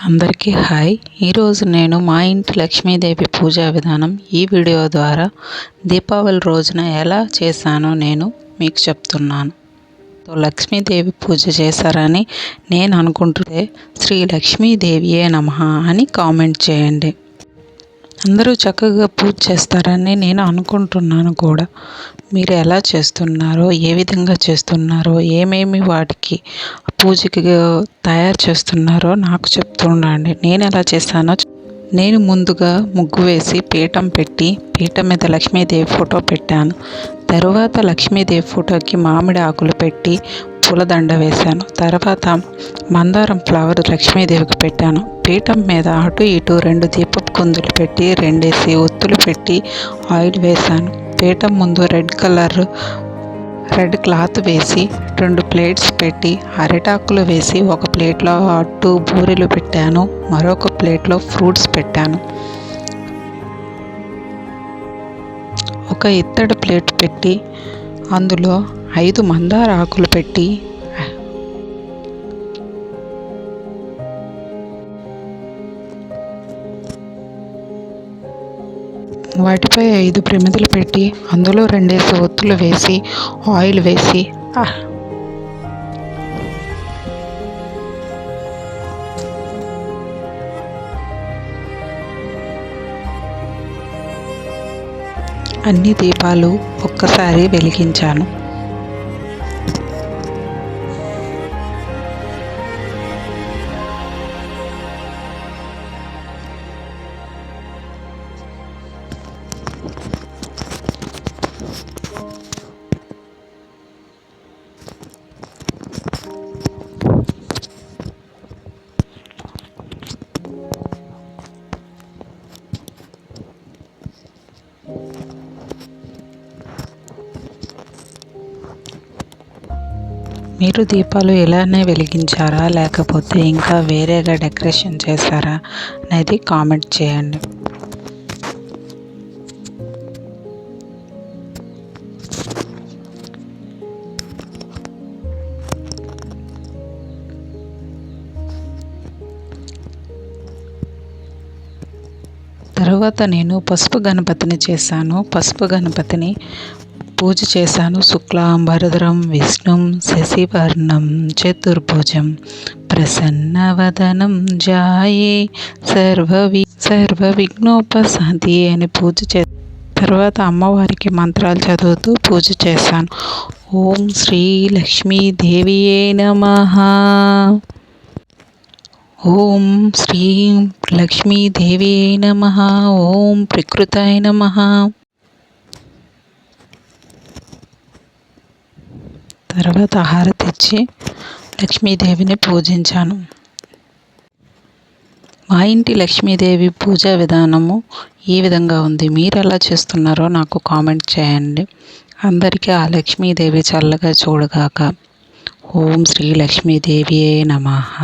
అందరికీ హాయ్. ఈరోజు నేను మా ఇంటి లక్ష్మీదేవి పూజా విధానం ఈ వీడియో ద్వారా దీపావళి రోజున ఎలా చేశానో నేను మీకు చెప్తున్నాను. లక్ష్మీదేవి పూజ చేశారని నేను అనుకుంటుంటే శ్రీ లక్ష్మీదేవియే నమః అని కామెంట్ చేయండి. అందరూ చక్కగా పూజ చేస్తారని నేను అనుకుంటున్నాను కూడా. మీరు ఎలా చేస్తున్నారో, ఏ విధంగా చేస్తున్నారో, ఏమేమి వాటికి పూజకి తయారు చేస్తున్నారో నాకు చెప్తుండండి. నేను ఎలా చేశానో నేను ముందుగా ముగ్గు వేసి పీఠం పెట్టి పీఠం మీద లక్ష్మీదేవి ఫోటో పెట్టాను. తరువాత లక్ష్మీదేవి ఫోటోకి మామిడి ఆకులు పెట్టి పూలదండ వేశాను. తర్వాత మందారం ఫ్లవర్ లక్ష్మీదేవికి పెట్టాను. పీఠం మీద అటు ఇటు 2 దీపపు కుందులు పెట్టి 2 ఒత్తులు పెట్టి ఆయిల్ వేశాను. పీఠం ముందు రెడ్ క్లాత్ వేసి 2 ప్లేట్స్ పెట్టి అరిటాకులు వేసి ఒక ప్లేట్లో అట్టు బూరెలు పెట్టాను, మరొక ప్లేట్లో ఫ్రూట్స్ పెట్టాను. ఒక ఇత్తడి ప్లేట్ పెట్టి అందులో 5 మందార ఆకులు పెట్టి వాటిపై 5 ప్రమిదలు పెట్టి అందులో 2 ఒత్తులు వేసి ఆయిల్ వేసి అన్ని దీపాలు ఒక్కసారి వెలిగించాను. మీరు దీపాలు ఇలానే వెలిగించారా, లేకపోతే ఇంకా వేరేగా డెకరేషన్ చేశారా అనేది కామెంట్ చేయండి. తర్వాత నేను పసుపు గణపతిని చేశాను. పసుపు గణపతిని పూజ చేశాను. శుక్లాంబరధరం విష్ణుం శశివర్ణం చతుర్భుజం ప్రసన్నవదనం ధ్యాయే సర్వ విఘ్నోపశాంతి అని పూజ తర్వాత అమ్మవారికి మంత్రాలు చదువుతూ పూజ చేశాను. ఓం శ్రీ లక్ష్మీదేవియే నమః. ఓం శ్రీం లక్ష్మీదేవియే నమః. ఓం ప్రకృతాయ నమః. తర్వాత హారతి ఇచ్చి లక్ష్మీదేవిని పూజించాను. మా ఇంటి లక్ష్మీదేవి పూజా విధానము ఈ విధంగా ఉంది. మీరు ఎలా చేస్తున్నారో నాకు కామెంట్ చేయండి. అందరికీ ఆ లక్ష్మీదేవి చల్లగా చూడగాక. ఓం శ్రీ లక్ష్మీదేవియే నమః.